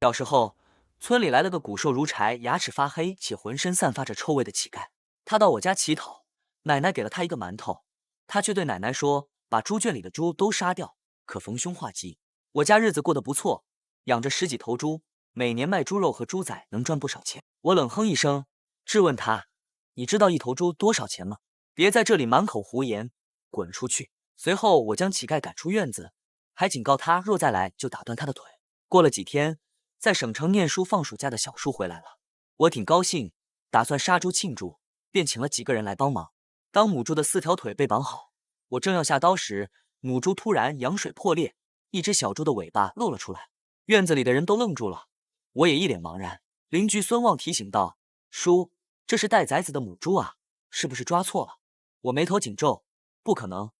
小时候，村里来了个骨瘦如柴、牙齿发黑且浑身散发着臭味的乞丐。他到我家乞讨，奶奶给了他一个馒头，他却对奶奶说：“把猪圈里的猪都杀掉，可逢凶化吉。”我家日子过得不错，养着10几头猪，每年卖猪肉和猪仔能赚不少钱。我冷哼一声，质问他：“你知道一头猪多少钱吗？别在这里满口胡言，滚出去！”随后我将乞丐赶出院子，还警告他若再来就打断他的腿。过了几天，在省城念书放暑假的小叔回来了，我挺高兴，打算杀猪庆祝，便请了几个人来帮忙。当母猪的4条腿被绑好，我正要下刀时，母猪突然羊水破裂，一只小猪的尾巴露了出来。院子里的人都愣住了，我也一脸茫然。邻居孙旺提醒道：“叔，这是带崽子的母猪啊，是不是抓错了？”我眉头紧皱，不可能，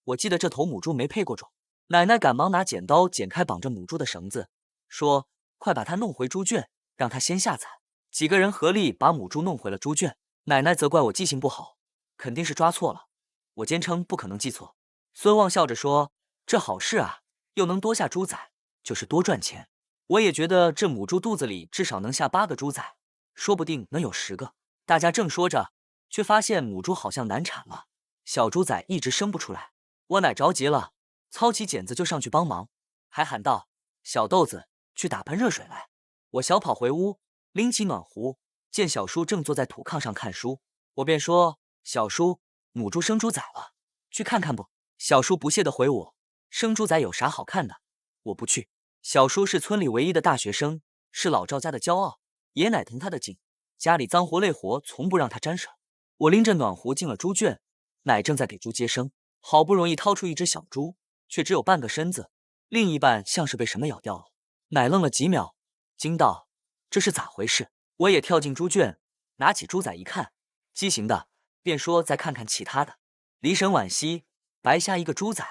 我记得这头母猪没配过种。奶奶赶忙拿剪刀剪开绑着母猪的绳子，说：“快把它弄回猪圈，让它先下崽。”几个人合力把母猪弄回了猪圈。奶奶责怪我记性不好，肯定是抓错了。我坚称不可能记错。孙旺笑着说：“这好事啊，又能多下猪仔，就是多赚钱。”我也觉得这母猪肚子里至少能下8个猪仔，说不定能有10个。大家正说着，却发现母猪好像难产了，小猪仔一直生不出来。我奶着急了，操起剪子就上去帮忙，还喊道：“小豆子，去打盆热水来。”我小跑回屋，拎起暖壶，见小叔正坐在土炕上看书，我便说：“小叔，母猪生猪仔了，去看看不？”小叔不屑地回我：“生猪仔有啥好看的？我不去。”小叔是村里唯一的大学生，是老赵家的骄傲，爷奶疼他的紧，家里脏活累活从不让他沾手。我拎着暖壶进了猪圈，奶正在给猪接生，好不容易掏出一只小猪，却只有半个身子，另一半像是被什么咬掉了。奶愣了几秒，惊道：“这是咋回事？”我也跳进猪圈，拿起猪仔一看，畸形的，便说再看看其他的。离神惋惜，白下一个猪仔，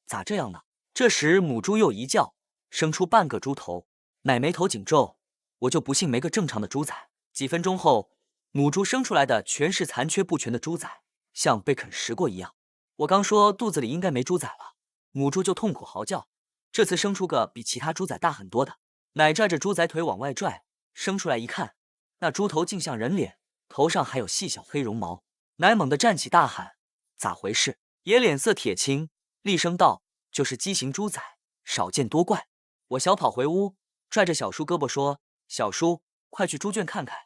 咋这样呢？这时母猪又一叫，生出半个猪头。奶眉头紧皱，我就不信没个正常的猪仔。几分钟后，母猪生出来的全是残缺不全的猪仔，像被啃食过一样。我刚说肚子里应该没猪仔了，母猪就痛苦嚎叫，这次生出个比其他猪仔大很多的。奶拽着猪仔腿往外拽，生出来一看，那猪头竟像人脸，头上还有细小黑绒毛。奶猛地站起大喊：“咋回事？”爷脸色铁青，厉声道：“就是畸形猪仔，少见多怪。”我小跑回屋，拽着小叔胳膊说：“小叔，快去猪圈看看，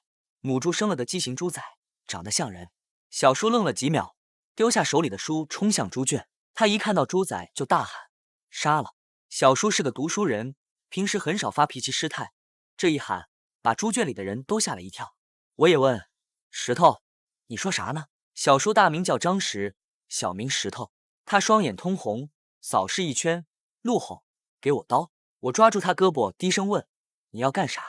母猪生了个畸形猪仔，长得像人。”小叔愣了几秒，丢下手里的书，冲向猪圈。他一看到猪仔就大喊：“杀了！”小叔是个读书人，平时很少发脾气失态，这一喊把猪圈里的人都吓了一跳。我也问：“石头，你说啥呢？”小叔大名叫张石，小名石头。他双眼通红，扫视一圈，怒吼：“给我刀！”我抓住他胳膊，低声问：“你要干啥？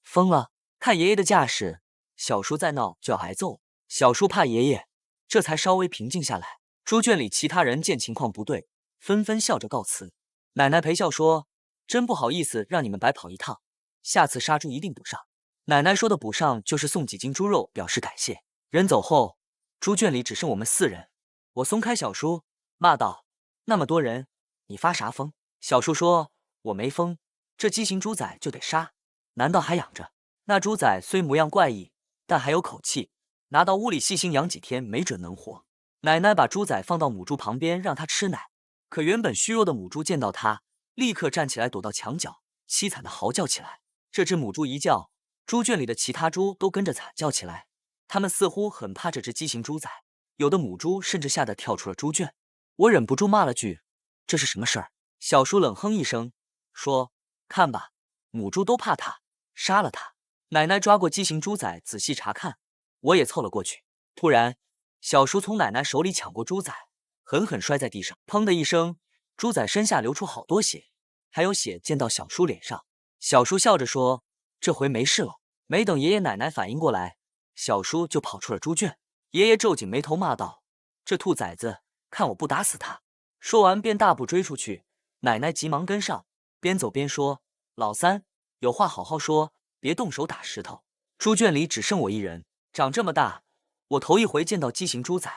疯了？”看爷爷的架势，小叔再闹就要挨揍。小叔怕爷爷，这才稍微平静下来。猪圈里其他人见情况不对，纷纷笑着告辞。奶奶陪笑说：“真不好意思让你们白跑一趟，下次杀猪一定补上。”奶奶说的补上就是送几斤猪肉表示感谢。人走后，猪圈里只剩我们4人。我松开小叔，骂道：“那么多人，你发啥疯？”小叔说：“我没疯，这畸形猪仔就得杀，难道还养着？那猪仔虽模样怪异，但还有口气，拿到屋里细心养几天，没准能活。”奶奶把猪仔放到母猪旁边，让它吃奶。可原本虚弱的母猪见到它，立刻站起来躲到墙角，凄惨的嚎叫起来。这只母猪一叫，猪圈里的其他猪都跟着惨叫起来。它们似乎很怕这只畸形猪仔，有的母猪甚至吓得跳出了猪圈。我忍不住骂了句：“这是什么事儿？”小叔冷哼一声，说：“看吧，母猪都怕它，杀了它。”奶奶抓过畸形猪仔仔细查看，我也凑了过去。突然，小叔从奶奶手里抢过猪仔，狠狠摔在地上，砰的一声，猪仔身下流出好多血，还有血溅到小叔脸上。小叔笑着说：“这回没事了。”没等爷爷奶奶反应过来，小叔就跑出了猪圈。爷爷皱紧眉头骂道：“这兔崽子，看我不打死他！”说完便大步追出去。奶奶急忙跟上，边走边说：“老三，有话好好说，别动手打石头。”猪圈里只剩我一人，长这么大，我头一回见到畸形猪仔，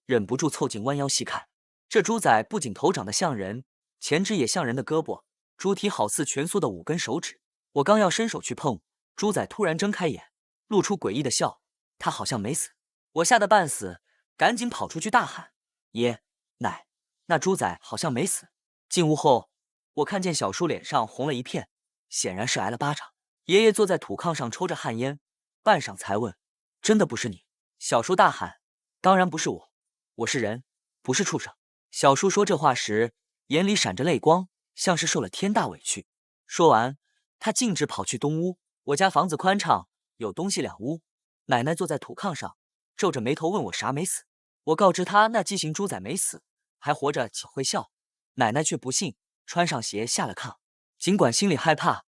忍不住凑近弯腰细看。这猪仔不仅头长得像人，前肢也像人的胳膊，猪蹄好似蜷缩的5根手指。我刚要伸手去碰，猪仔突然睁开眼，露出诡异的笑，他好像没死。我吓得半死，赶紧跑出去大喊：爷奶，那猪仔好像没死。进屋后，我看见小叔脸上红了一片，显然是挨了巴掌。爷爷坐在土炕上抽着旱烟，半晌才问：真的不是你？小叔大喊：当然不是我，我是人，不是畜生。小叔说这话时，眼里闪着泪光，像是受了天大委屈。说完，他径直跑去东屋。我家房子宽敞，有东西两屋。奶奶坐在土炕上，皱着眉头问我啥没死。我告知她那畸形猪仔没死，还活着且会笑。奶奶却不信，穿上鞋下了炕。尽管心里害怕，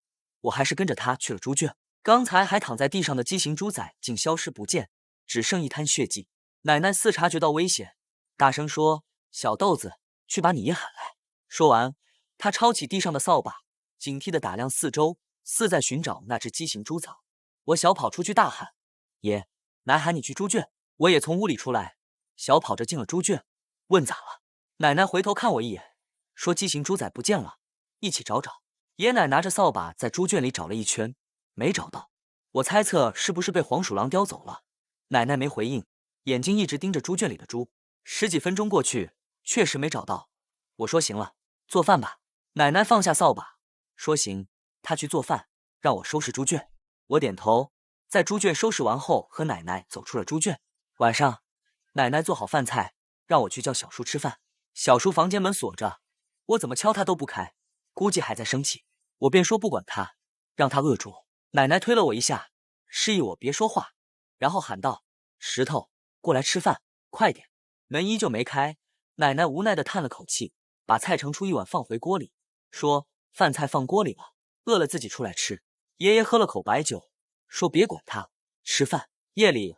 我还是跟着她去了猪圈。刚才还躺在地上的畸形猪仔竟消失不见，只剩一滩血迹。奶奶似察觉到危险，大声说：小豆子，去把你爷喊来。说完，她抄起地上的扫把，警惕地打量四周，似在寻找那只畸形猪仔。我小跑出去大喊：爷，奶喊你去猪圈。我也从屋里出来，小跑着进了猪圈，问咋了。奶奶回头看我一眼，说畸形猪仔不见了，一起找找。爷奶拿着扫把在猪圈里找了一圈，没找到。我猜测是不是被黄鼠狼叼走了。奶奶没回应，眼睛一直盯着猪圈里的猪。10几分钟过去，确实没找到。我说行了，做饭吧。奶奶放下扫把，说行，她去做饭，让我收拾猪圈。我点头，在猪圈收拾完后，和奶奶走出了猪圈。晚上，奶奶做好饭菜，让我去叫小叔吃饭。小叔房间门锁着，我怎么敲他都不开，估计还在生气。我便说不管他，让他饿住。奶奶推了我一下，示意我别说话，然后喊道：石头，过来吃饭，快点。门依旧没开，奶奶无奈地叹了口气，把菜盛出一碗放回锅里，说饭菜放锅里了，饿了自己出来吃。爷爷喝了口白酒，说别管他，吃饭。夜里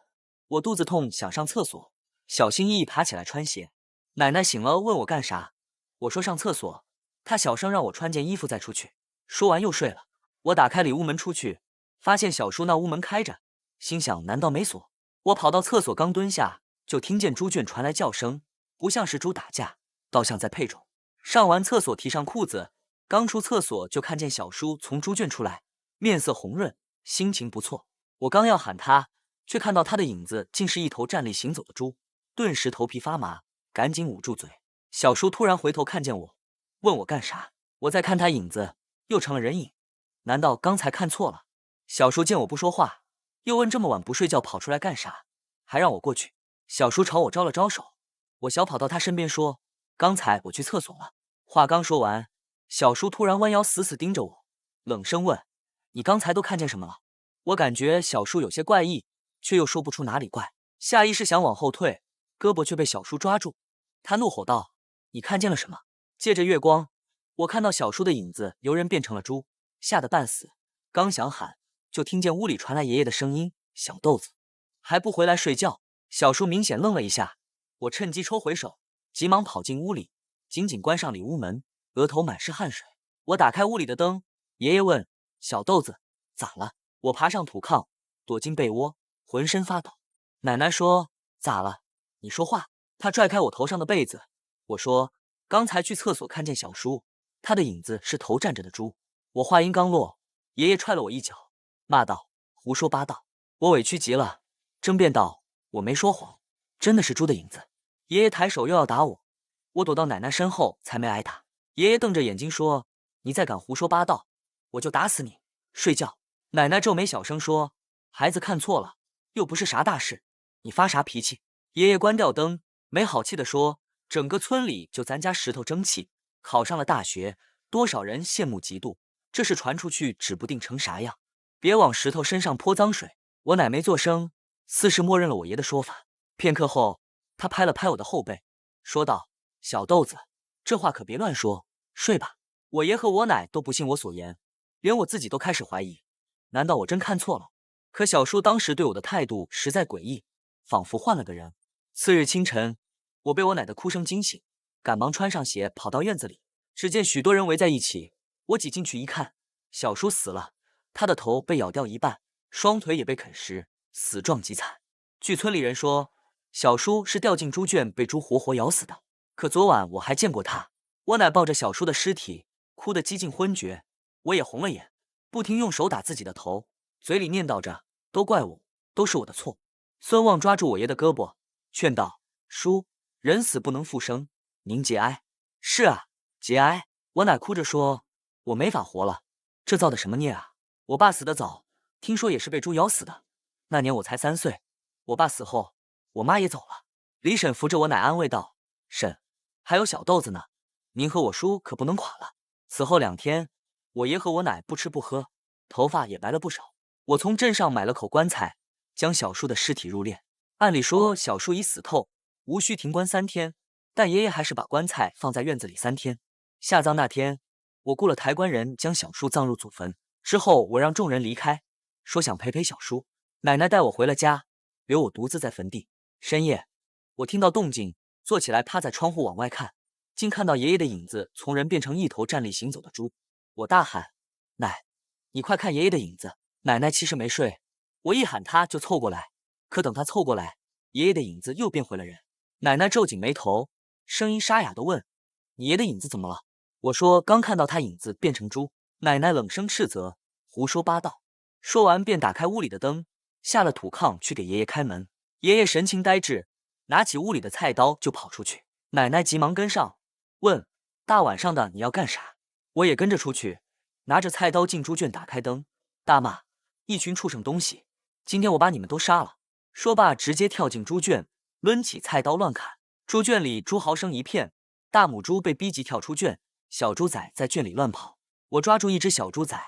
我肚子痛，想上厕所，小心翼翼爬起来穿鞋。奶奶醒了，问我干啥，我说上厕所。她小声让我穿件衣服再出去，说完又睡了。我打开里屋门出去，发现小叔那屋门开着，心想难道没锁？我跑到厕所刚蹲下，就听见猪圈传来叫声，不像是猪打架，倒像在配种。上完厕所提上裤子，刚出厕所就看见小叔从猪圈出来，面色红润，心情不错。我刚要喊他，却看到他的影子竟是一头站立行走的猪，顿时头皮发麻，赶紧捂住嘴。小叔突然回头看见我，问我干啥。我再看他影子，又成了人影，难道刚才看错了？小叔见我不说话，又问这么晚不睡觉跑出来干啥，还让我过去。小叔朝我招了招手，我小跑到他身边说：刚才我去厕所了。话刚说完，小叔突然弯腰死死盯着我，冷声问：你刚才都看见什么了？我感觉小叔有些怪异，却又说不出哪里怪，下意识想往后退，胳膊却被小叔抓住。他怒吼道：你看见了什么？借着月光，我看到小叔的影子由人变成了猪，吓得半死，刚想喊，就听见屋里传来爷爷的声音：小豆子，还不回来睡觉？小叔明显愣了一下，我趁机抽回手，急忙跑进屋里，紧紧关上里屋门，额头满是汗水。我打开屋里的灯，爷爷问：小豆子，咋了？我爬上土炕，躲进被窝，浑身发抖。奶奶说：咋了？你说话。她拽开我头上的被子，我说：刚才去厕所看见小叔，他的影子是头站着的猪。我话音刚落，爷爷踹了我一脚，骂道：胡说八道。我委屈极了，争辩道：我没说谎，真的是猪的影子。爷爷抬手又要打我，我躲到奶奶身后才没挨打。爷爷瞪着眼睛说：你再敢胡说八道，我就打死你。睡觉。奶奶皱眉小声说：孩子看错了，又不是啥大事，你发啥脾气？爷爷关掉灯，没好气地说：整个村里就咱家石头争气，考上了大学，多少人羡慕嫉妒，这事传出去指不定成啥样，别往石头身上泼脏水。我奶没作声，似是默认了我爷的说法。片刻后，他拍了拍我的后背，说道：小豆子，这话可别乱说，睡吧。我爷和我奶都不信我所言，连我自己都开始怀疑，难道我真看错了？可小叔当时对我的态度实在诡异，仿佛换了个人。次日清晨，我被我奶的哭声惊醒，赶忙穿上鞋跑到院子里，只见许多人围在一起。我挤进去一看，小叔死了，他的头被咬掉一半，双腿也被啃食，死状极惨。据村里人说，小叔是掉进猪圈被猪活活咬死的，可昨晚我还见过他。我奶抱着小叔的尸体，哭得几近昏厥，我也红了眼，不停用手打自己的头，嘴里念叨着：“都怪我，都是我的错。”孙旺抓住我爷的胳膊，劝道：“叔，人死不能复生，您节哀。”“是啊，节哀。”我奶哭着说：“我没法活了，这造的什么孽啊！我爸死得早，听说也是被猪咬死的。那年我才3岁，我爸死后，我妈也走了。”李婶扶着我奶安慰道：“婶，还有小豆子呢，您和我叔可不能垮了。”此后2天，我爷和我奶不吃不喝，头发也白了不少。我从镇上买了口棺材，将小叔的尸体入殓。按理说小叔已死透，无需停棺3天，但爷爷还是把棺材放在院子里3天。下葬那天，我雇了抬棺人将小叔葬入祖坟。之后我让众人离开，说想陪陪小叔。奶奶带我回了家，留我独自在坟地。深夜，我听到动静，坐起来趴在窗户往外看，竟看到爷爷的影子从人变成一头站立行走的猪。我大喊：“奶，你快看爷爷的影子！”奶奶其实没睡，我一喊她就凑过来，可等她凑过来，爷爷的影子又变回了人。奶奶皱紧眉头，声音沙哑地问：“你爷的影子怎么了？”我说：“刚看到他影子变成猪。”奶奶冷声斥责：“胡说八道！”说完便打开屋里的灯，下了土炕去给爷爷开门。爷爷神情呆滞，拿起屋里的菜刀就跑出去。奶奶急忙跟上，问：“大晚上的你要干啥？”我也跟着出去，拿着菜刀进猪圈，打开灯，大骂：“一群畜生东西！今天我把你们都杀了！”说罢，直接跳进猪圈，抡起菜刀乱砍。猪圈里猪嚎声一片，大母猪被逼急跳出圈，小猪仔在圈里乱跑。我抓住一只小猪仔，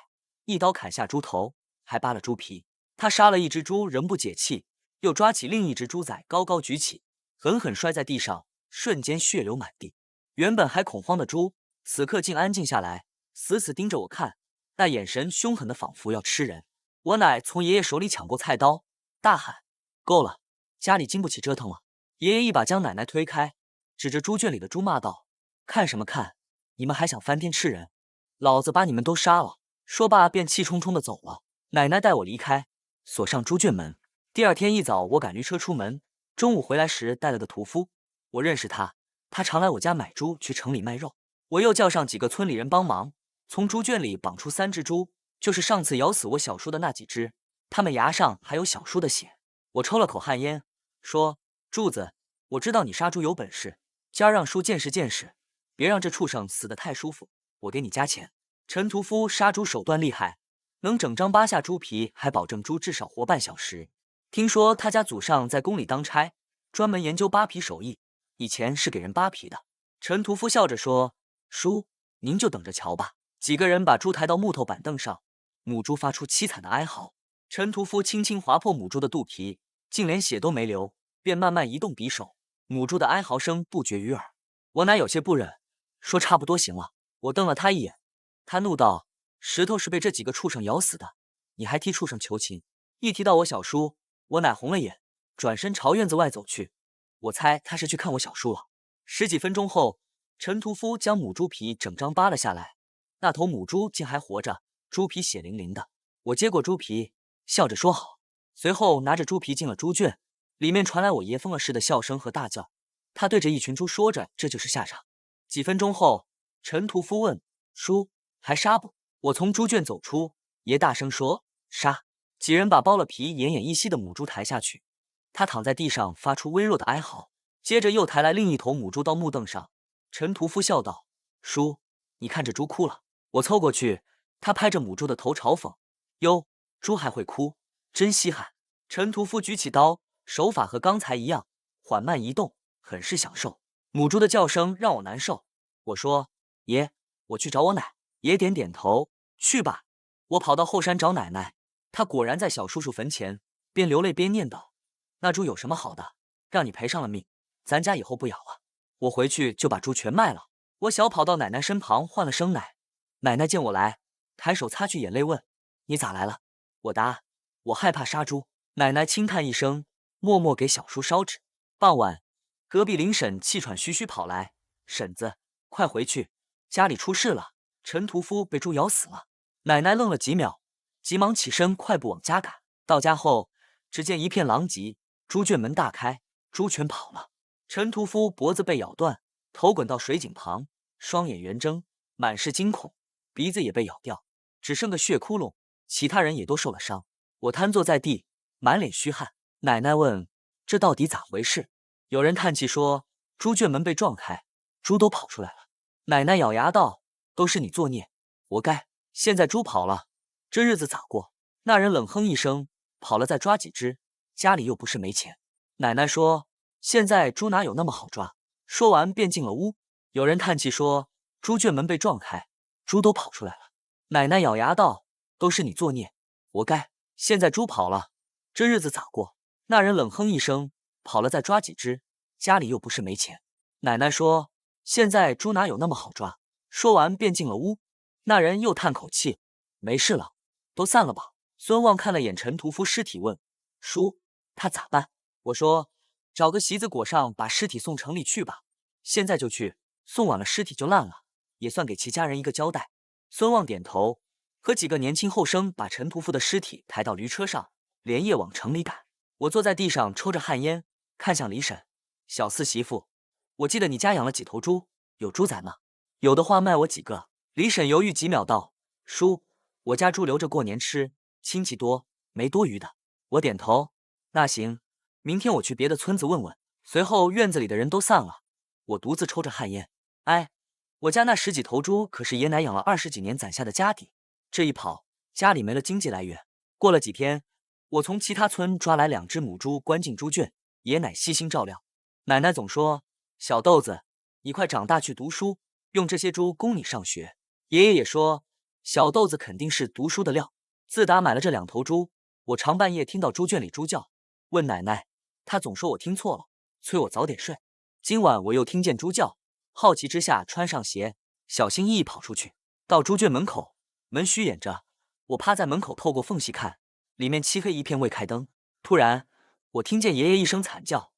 一刀砍下猪头，还扒了猪皮。他杀了一只猪，仍不解气，又抓起另一只猪仔，高高举起，狠狠摔在地上，瞬间血流满地。原本还恐慌的猪，此刻竟安静下来，死死盯着我看，那眼神凶狠的仿佛要吃人。我奶从爷爷手里抢过菜刀，大喊：“够了，家里经不起折腾了！”爷爷一把将奶奶推开，指着猪圈里的猪骂道：“看什么看？你们还想翻天吃人？老子把你们都杀了！”说罢便气冲冲地走了。奶奶带我离开，锁上猪圈门。第二天一早，我赶驴车出门，中午回来时带了个屠夫，我认识他，他常来我家买猪，去城里卖肉。我又叫上几个村里人帮忙，从猪圈里绑出3只猪，就是上次咬死我小叔的那几只，他们牙上还有小叔的血。我抽了口旱烟，说：“柱子，我知道你杀猪有本事，今儿让叔见识见识，别让这畜生死得太舒服，我给你加钱。”陈屠夫杀猪手段厉害，能整张扒下猪皮，还保证猪至少活半小时。听说他家祖上在宫里当差，专门研究扒皮手艺，以前是给人扒皮的。陈屠夫笑着说：“叔，您就等着瞧吧。”几个人把猪抬到木头板凳上，母猪发出凄惨的哀嚎。陈屠夫轻轻划破母猪的肚皮，竟连血都没流，便慢慢移动匕首，母猪的哀嚎声不绝于耳。我奶有些不忍，说：“差不多行了。”我瞪了他一眼，他怒道：“石头是被这几个畜生咬死的，你还替畜生求情？”一提到我小叔，我奶红了眼，转身朝院子外走去。我猜他是去看我小叔了。10几分钟后，陈屠夫将母猪皮整张扒了下来，那头母猪竟还活着，猪皮血淋淋的。我接过猪皮，笑着说好，随后拿着猪皮进了猪圈，里面传来我爷疯了似的笑声和大叫。他对着一群猪说着：“这就是下场。”几分钟后，陈屠夫问：“叔，还杀不？”我从猪圈走出，爷大声说：“杀！”几人把剥了皮、奄奄一息的母猪抬下去，他躺在地上发出微弱的哀嚎，接着又抬来另一头母猪到木凳上。陈屠夫笑道：“叔，你看这猪哭了。”我凑过去，他拍着母猪的头嘲讽：“哟，猪还会哭，真稀罕。”陈屠夫举起刀，手法和刚才一样，缓慢移动，很是享受。母猪的叫声让我难受。我说：“爷，我去找我奶。”爷点点头：“去吧。”我跑到后山找奶奶，她果然在小叔叔坟前，边流泪边念叨：“那猪有什么好的，让你赔上了命，咱家以后不养了。”我回去就把猪全卖了。我小跑到奶奶身旁换了生奶，奶奶见我来，抬手擦去眼泪问：“你咋来了？”我答：“我害怕杀猪。”奶奶轻叹一声，默默给小叔烧纸。傍晚，隔壁林婶气喘吁吁跑来：“婶子，快回去，家里出事了，陈屠夫被猪咬死了。”奶奶愣了几秒，急忙起身快步往家赶。到家后，只见一片狼藉，猪圈门大开，猪全跑了。陈屠夫脖子被咬断，头滚到水井旁，双眼圆睁，满是惊恐，鼻子也被咬掉。只剩个血窟窿，其他人也都受了伤。我瘫坐在地，满脸虚汗。奶奶问：“这到底咋回事？”有人叹气说：“猪圈门被撞开，猪都跑出来了。”奶奶咬牙道：“都是你作孽，活该！现在猪跑了，这日子咋过？”那人冷哼一声：“跑了再抓几只，家里又不是没钱。”奶奶说：“现在猪哪有那么好抓？”说完便进了屋。有人叹气说：“猪圈门被撞开，猪都跑出来了。”奶奶咬牙道：“都是你作孽，活该！现在猪跑了，这日子咋过？”那人冷哼一声：“跑了再抓几只，家里又不是没钱。”奶奶说：“现在猪哪有那么好抓？”说完便进了屋。那人又叹口气：“没事了，都散了吧。”孙旺看了眼陈屠夫尸体，问：“叔，他咋办？”我说：“找个席子裹上，把尸体送城里去吧。现在就去，送晚了尸体就烂了，也算给其家人一个交代。”孙旺点头，和几个年轻后生把陈屠夫的尸体抬到驴车上，连夜往城里赶。我坐在地上抽着旱烟，看向李婶：“小四媳妇，我记得你家养了几头猪，有猪仔吗？有的话卖我几个。”李婶犹豫几秒道：“叔，我家猪留着过年吃，亲戚多，没多余的。”我点头：“那行，明天我去别的村子问问。”随后院子里的人都散了，我独自抽着旱烟。哎，我家那10几头猪可是爷奶养了20几年攒下的家底，这一跑，家里没了经济来源。过了几天，我从其他村抓来2只母猪，关进猪圈，爷奶悉心照料。奶奶总说：“小豆子，你快长大去读书，用这些猪供你上学。”爷爷也说：“小豆子肯定是读书的料。”自打买了这2头猪，我常半夜听到猪圈里猪叫，问奶奶，她总说我听错了，催我早点睡。今晚我又听见猪叫，好奇之下穿上鞋，小心翼翼跑出去，到猪圈门口，门虚掩着，我趴在门口透过缝隙看，里面漆黑一片，未开灯。突然，我听见爷爷一声惨叫，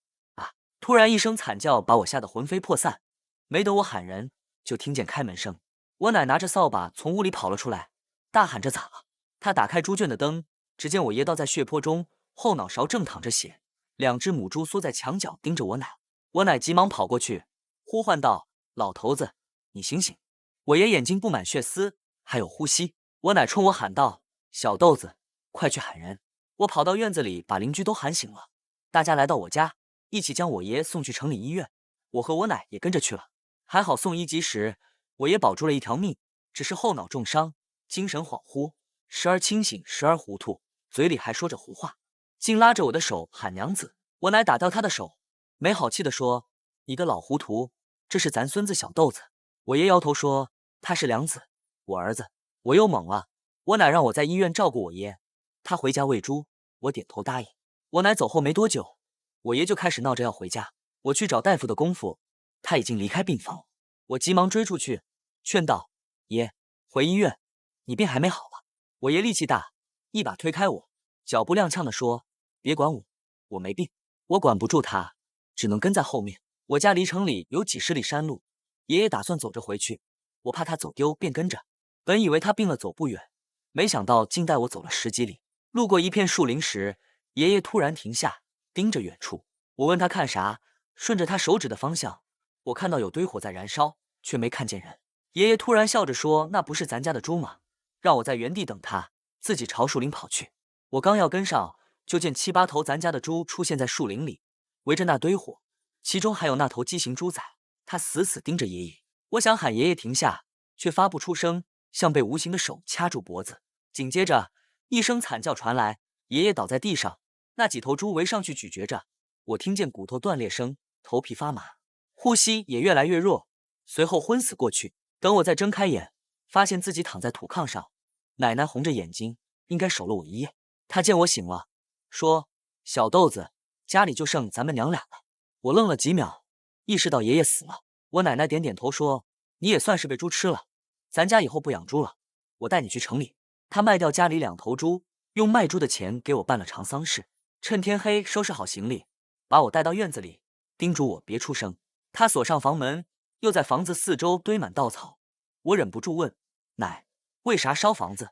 突然一声惨叫把我吓得魂飞魄散。没等我喊人，就听见开门声，我奶拿着扫把从屋里跑了出来，大喊着：“咋了？”她打开猪圈的灯，只见我爷倒在血泊中，后脑勺正淌着血，2只母猪缩在墙角盯着我奶。我奶急忙跑过去，呼唤道：“老头子，你醒醒！”我爷眼睛布满血丝，还有呼吸。我奶冲我喊道：“小豆子，快去喊人！”我跑到院子里，把邻居都喊醒了，大家来到我家，一起将我爷送去城里医院。我和我奶也跟着去了，还好送医及时，我爷保住了一条命，只是后脑重伤，精神恍惚，时而清醒，时而糊涂，嘴里还说着胡话，竟拉着我的手喊娘子。我奶打掉他的手，没好气地说：“你个老糊涂，这是咱孙子小豆子。”我爷摇头说：“他是良子，我儿子。”我又懵了。我奶让我在医院照顾我爷，他回家喂猪，我点头答应。我奶走后没多久，我爷就开始闹着要回家。我去找大夫的功夫，他已经离开病房。我急忙追出去，劝道：“爷，回医院，你病还没好吧？”我爷力气大，一把推开我，脚步踉跄地说：“别管我，我没病。”我管不住他，只能跟在后面。我家离城里有几十里山路，爷爷打算走着回去，我怕他走丢，便跟着。本以为他病了走不远，没想到竟带我走了10几里。路过一片树林时，爷爷突然停下，盯着远处。我问他看啥，顺着他手指的方向，我看到有堆火在燃烧，却没看见人。爷爷突然笑着说：“那不是咱家的猪吗？”让我在原地等他，自己朝树林跑去。我刚要跟上，就见7、8头咱家的猪出现在树林里，围着那堆火，其中还有那头畸形猪仔。他死死盯着爷爷，我想喊爷爷停下，却发不出声，像被无形的手掐住脖子。紧接着一声惨叫传来，爷爷倒在地上，那几头猪围上去咀嚼着，我听见骨头断裂声，头皮发麻，呼吸也越来越弱，随后昏死过去。等我再睁开眼，发现自己躺在土炕上，奶奶红着眼睛，应该守了我一夜。她见我醒了，说：“小豆子，家里就剩咱们娘俩了。”我愣了几秒，意识到爷爷死了。我奶奶点点头说：“你也算是被猪吃了，咱家以后不养猪了，我带你去城里。”她卖掉家里2头猪，用卖猪的钱给我办了场丧事，趁天黑收拾好行李，把我带到院子里，叮嘱我别出声。她锁上房门，又在房子四周堆满稻草。我忍不住问：“奶，为啥烧房子？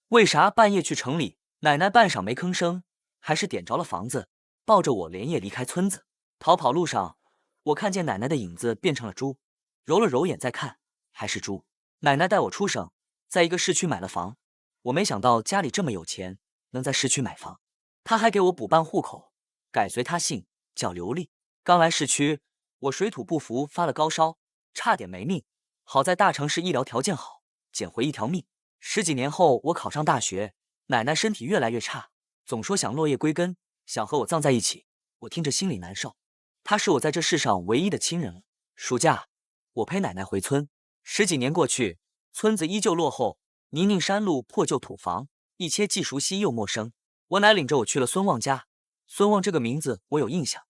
为啥半夜去城里？”奶奶半晌没吭声，还是点着了房子，抱着我连夜离开村子。逃跑路上，我看见奶奶的影子变成了猪，揉了揉眼再看，还是猪。奶奶带我出省，在一个市区买了房，我没想到家里这么有钱，能在市区买房。他还给我补办户口，改随他姓，叫刘丽。刚来市区，我水土不服，发了高烧，差点没命。好在大城市医疗条件好，捡回一条命。10几年后，我考上大学，奶奶身体越来越差，总说想落叶归根，想和我葬在一起。我听着心里难受。她是我在这世上唯一的亲人了。暑假，我陪奶奶回村。10几年过去，村子依旧落后，泥泞山路，破旧土房，一切既熟悉又陌生。我奶领着我去了孙旺家。孙旺这个名字我有印象，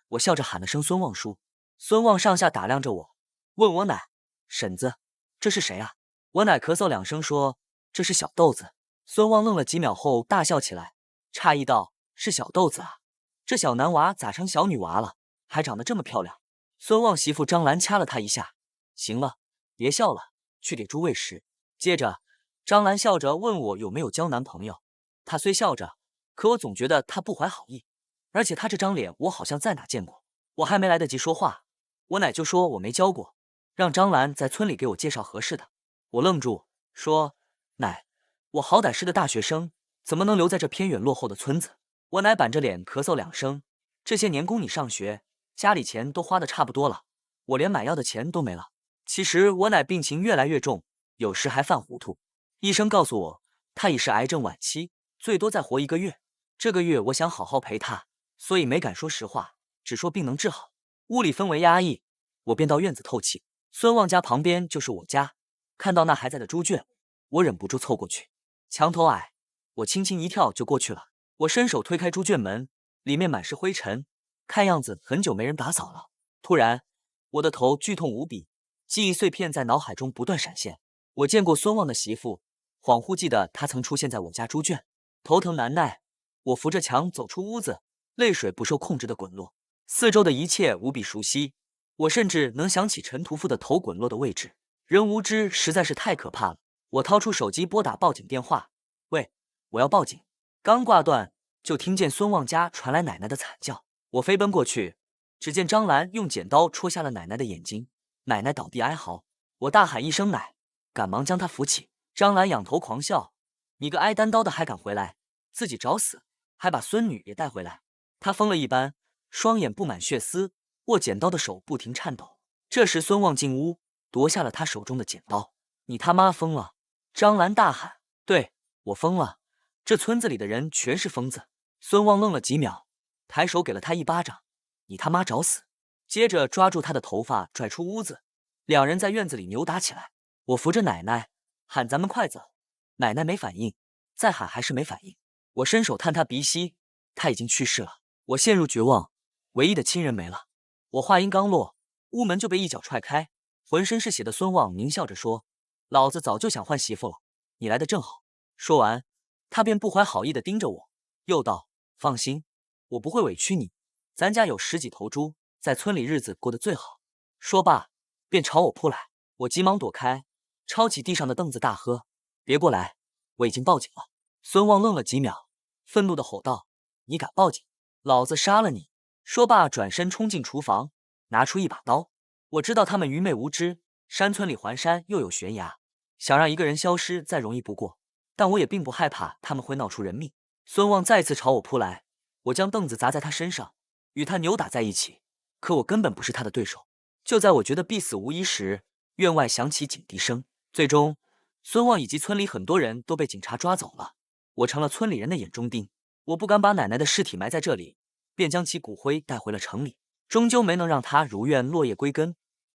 我笑着喊了声孙旺叔。孙旺上下打量着我，问我奶：“婶子，这是谁啊？”我奶咳嗽2声说：“这是小豆子。”孙旺愣了几秒后大笑起来，诧异道：“是小豆子啊？这小男娃咋成小女娃了？还长得这么漂亮？”孙旺媳妇张兰掐了他一下：“行了，别笑了，去给猪喂食。”接着，张兰笑着问我有没有交男朋友。她虽笑着，可我总觉得她不怀好意，而且她这张脸我好像在哪见过。我还没来得及说话，我奶就说我没交过，让张兰在村里给我介绍合适的。我愣住，说：“奶，我好歹是个大学生，怎么能留在这偏远落后的村子？”我奶板着脸咳嗽2声：“这些年供你上学，家里钱都花得差不多了，我连买药的钱都没了。”其实我奶病情越来越重，有时还犯糊涂。医生告诉我，她已是癌症晚期，最多再活1个月。这个月我想好好陪她，所以没敢说实话，只说病能治好。屋里氛围压抑，我便到院子透气。孙旺家旁边就是我家，看到那还在的猪圈，我忍不住凑过去。墙头矮，我轻轻一跳就过去了。我伸手推开猪圈门，里面满是灰尘，看样子很久没人打扫了。突然，我的头剧痛无比，记忆碎片在脑海中不断闪现。我见过孙旺的媳妇，恍惚记得她曾出现在我家猪圈。头疼难耐，我扶着墙走出屋子，泪水不受控制的滚落。四周的一切无比熟悉，我甚至能想起陈屠夫的头滚落的位置。人无知实在是太可怕了。我掏出手机拨打报警电话：“喂，我要报警。”刚挂断，就听见孙旺家传来奶奶的惨叫。我飞奔过去，只见张兰用剪刀戳瞎了奶奶的眼睛，奶奶倒地哀嚎。我大喊一声奶，赶忙将她扶起。张兰仰头狂笑：“你个挨单刀的还敢回来，自己找死，还把孙女也带回来。”她疯了一般，双眼布满血丝，握剪刀的手不停颤抖。这时孙旺进屋，夺下了他手中的剪刀。“你他妈疯了！”张兰大喊。“对，我疯了，这村子里的人全是疯子。”孙旺愣了几秒，抬手给了他一巴掌：“你他妈找死！”接着抓住他的头发拽出屋子，两人在院子里扭打起来。我扶着奶奶喊：“咱们快走！”奶奶没反应，再喊还是没反应。我伸手探她鼻息，她已经去世了。我陷入绝望，唯一的亲人没了。我话音刚落，屋门就被一脚踹开，浑身是血的孙旺狞笑着说：“老子早就想换媳妇了，你来的正好。”说完，他便不怀好意地盯着我，又道：“放心，我不会委屈你，咱家有10几头猪，在村里日子过得最好。”说罢，便朝我扑来。我急忙躲开，抄起地上的凳子大喝：“别过来，我已经报警了。”孙旺愣了几秒，愤怒地吼道：“你敢报警？老子杀了你！”说罢转身冲进厨房，拿出一把刀。我知道他们愚昧无知，山村里环山又有悬崖，想让一个人消失再容易不过，但我也并不害怕他们会闹出人命。孙旺再次朝我扑来，我将凳子砸在他身上，与他扭打在一起，可我根本不是他的对手。就在我觉得必死无疑时，院外响起警笛声。最终，孙旺以及村里很多人都被警察抓走了，我成了村里人的眼中钉。我不敢把奶奶的尸体埋在这里，便将其骨灰带回了城里，终究没能让她如愿落叶归根。